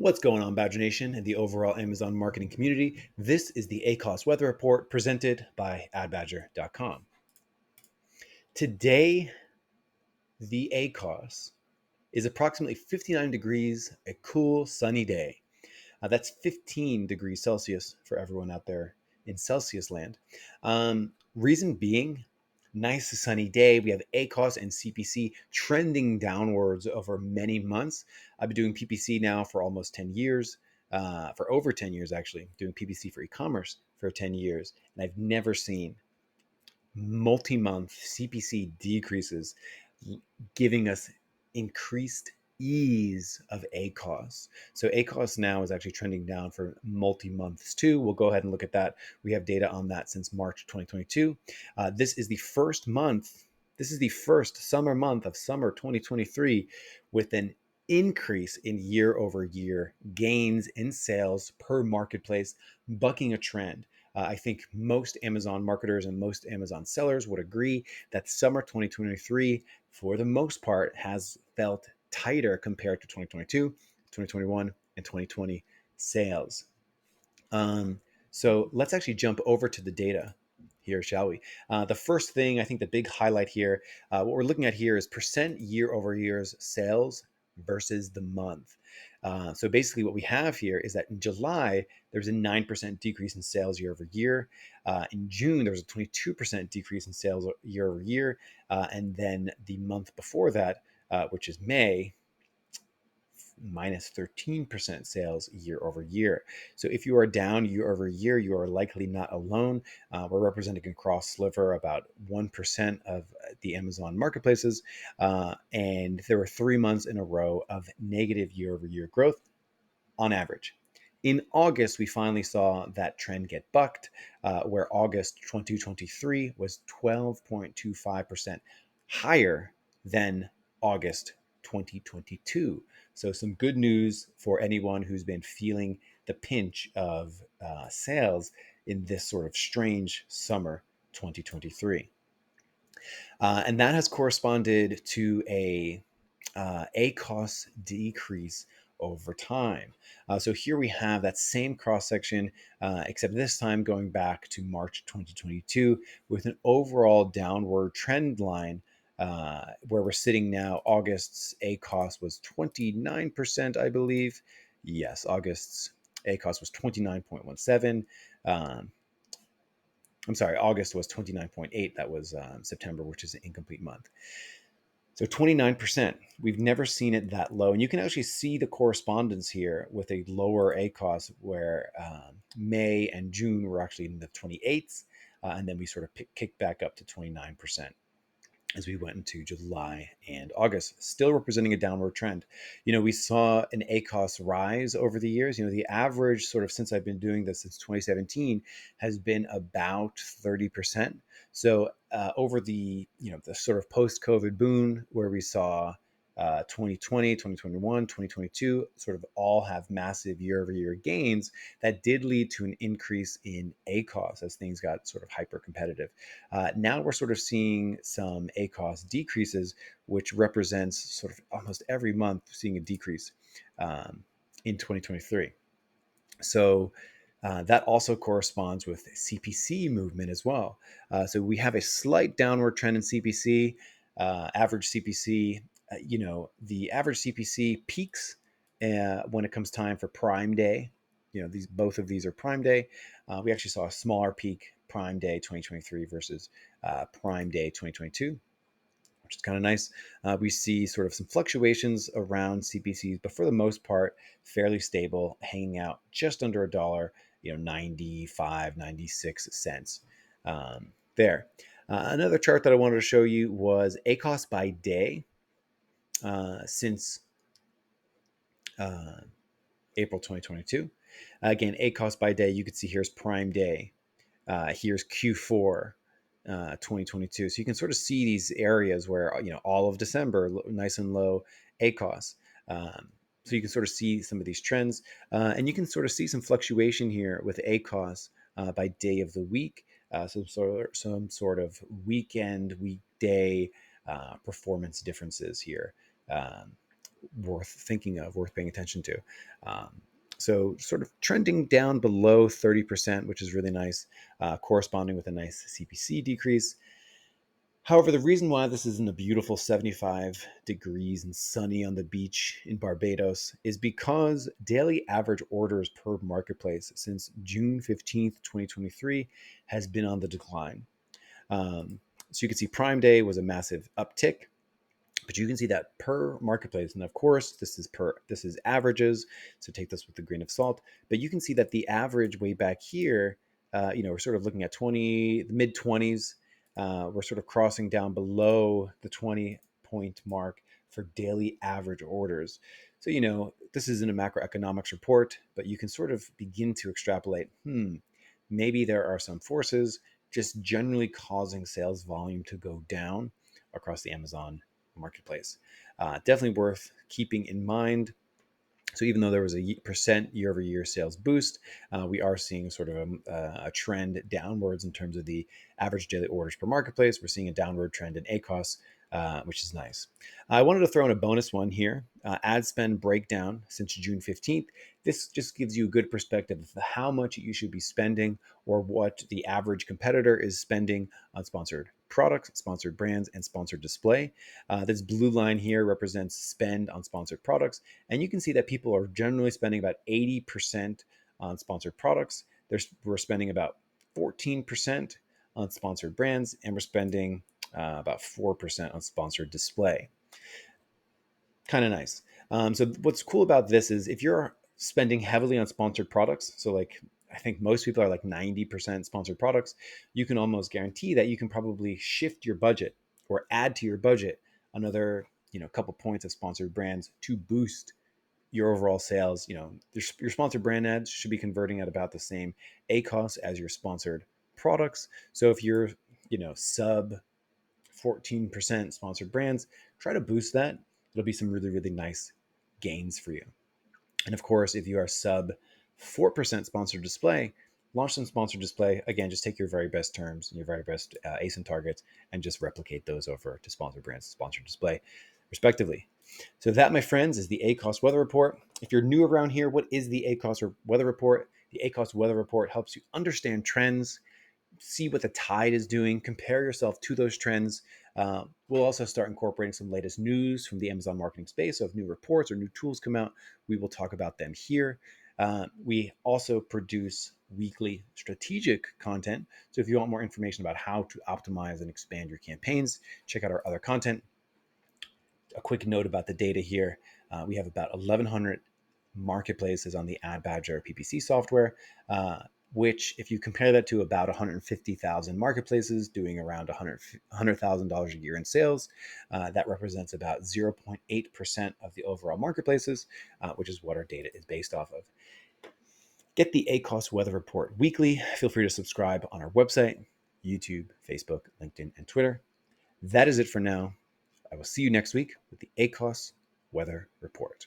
What's going on, Badger Nation and the overall Amazon marketing community? This is the ACOS Weather Report presented by AdBadger.com. Today, the ACOS is approximately 59 degrees, a cool, sunny day. That's 15 degrees Celsius for everyone out there in Celsius land. Reason being, nice sunny day. We have ACOS and CPC trending downwards over many months. I've been doing PPC now for almost 10 years, for over 10 years actually, doing PPC for e-commerce for 10 years. And I've never seen multi-month CPC decreases giving us increased ease of ACOS. So ACOS now is actually trending down for multi-months too. We'll go ahead and look at that. We have data on that since March 2022. This is the first month. This is the first summer month of summer 2023 with an increase in year over year gains in sales per marketplace, bucking a trend. I think most Amazon marketers and most Amazon sellers would agree that summer 2023, for the most part, has felt tighter compared to 2022, 2021, and 2020 sales. So let's actually jump over to the data here, shall we? The first thing, I think the big highlight here, what we're looking at here is percent year over year's sales versus the month. So basically what we have here is that in July, there was a 9% decrease in sales year over year. In June, there was a 22% decrease in sales year over year. And then the month before that, which is May, minus 13% sales year over year. So if you are down year over year, you are likely not alone. We're representing across Sliver about 1% of the Amazon marketplaces. And there were 3 months in a row of negative year over year growth on average. In August, we finally saw that trend get bucked, where August 2023 was 12.25% higher than August 2022. So some good news for anyone who's been feeling the pinch of sales in this sort of strange summer 2023. And that has corresponded to a ACOS decrease over time. So here we have that same cross section, except this time going back to March 2022 with an overall downward trend line where we're sitting now. August's ACOS was 29%, I believe. Yes, August's ACOS was 29.17. I'm sorry, August was 29.8. That was September, which is an incomplete month. So 29%. We've never seen it that low. And you can actually see the correspondence here with a lower ACOS where May and June were actually in the 28s. And then we sort of kicked back up to 29% as we went into July and August, still representing a downward trend. We saw an ACOS rise over the years. The average sort of since I've been doing this since 2017 has been about 30%. So over the sort of post-COVID boom where we saw 2020, 2021, 2022 sort of all have massive year-over-year gains, that did lead to an increase in ACOS as things got sort of hyper competitive. Now we're sort of seeing some ACOS decreases, which represents sort of almost every month seeing a decrease in 2023. So that also corresponds with CPC movement as well. So we have a slight downward trend in CPC, average CPC. The average CPC peaks when it comes time for Prime Day. Both of these are Prime Day. We actually saw a smaller peak Prime Day 2023 versus Prime Day 2022, which is kind of nice. We see sort of some fluctuations around CPCs, but for the most part, fairly stable, hanging out just under a dollar, 95, 96 cents there. Another chart that I wanted to show you was ACOS by day since April 2022. Again, ACOS by day, you can see here's Prime Day. Here's Q4 2022. So you can sort of see these areas where, all of December, nice and low ACOS. So you can sort of see some of these trends. And you can sort of see some fluctuation here with ACOS by day of the week. Some sort of weekend, weekday performance differences here. worth thinking of, worth paying attention to. Um, so sort of trending down below 30%, which is really nice, corresponding with a nice CPC decrease. However, the reason why this isn't a beautiful 75 degrees and sunny on the beach in Barbados is because daily average orders per marketplace since June 15th, 2023 has been on the decline. So you can see Prime Day was a massive uptick, but you can see that per marketplace, and of course this is averages, so take this with a grain of salt. But you can see that the average way back here, we're sort of looking at the mid 20s. We're sort of crossing down below the 20-point mark for daily average orders. So this isn't a macroeconomics report, but you can sort of begin to extrapolate. Maybe there are some forces just generally causing sales volume to go down across the Amazon marketplace. Definitely worth keeping in mind. So even though there was a percent year-over-year sales boost, we are seeing sort of a trend downwards in terms of the average daily orders per marketplace. We're seeing a downward trend in ACOS, which is nice. I wanted to throw in a bonus one here, ad spend breakdown since June 15th. This just gives you a good perspective of how much you should be spending or what the average competitor is spending on sponsored products, sponsored brands, and sponsored display. This blue line here represents spend on sponsored products. And you can see that people are generally spending about 80% on sponsored products. We're spending about 14% on sponsored brands, and we're spending about 4% on sponsored display. Kind of nice. So what's cool about this is if you're spending heavily on sponsored products, so like I think most people are like 90% sponsored products, you can almost guarantee that you can probably shift your budget or add to your budget another couple points of sponsored brands to boost your overall sales. Your sponsored brand ads should be converting at about the same ACOS as your sponsored products. So if you're sub 14% sponsored brands, try to boost that. It'll be some really, really nice gains for you. And of course, if you are sub 4% sponsored display, launch some sponsored display. Again, just take your very best terms and your very best ASIN targets and just replicate those over to sponsored brands, sponsored display, respectively. So that, my friends, is the ACOS weather report. If you're new around here, what is the ACOS weather report? The ACOS weather report helps you understand trends, see what the tide is doing, compare yourself to those trends. We'll also start incorporating some latest news from the Amazon marketing space. So if new reports or new tools come out, we will talk about them here. We also produce weekly strategic content. So if you want more information about how to optimize and expand your campaigns, check out our other content. A quick note about the data here. We have about 1,100 marketplaces on the AdBadger PPC software, which if you compare that to about 150,000 marketplaces doing around $100,000 a year in sales, that represents about 0.8% of the overall marketplaces, which is what our data is based off of. Get the ACOS weather report weekly. Feel free to subscribe on our website, YouTube, Facebook, LinkedIn, and Twitter. That is it for now. I will see you next week with the ACOS weather report.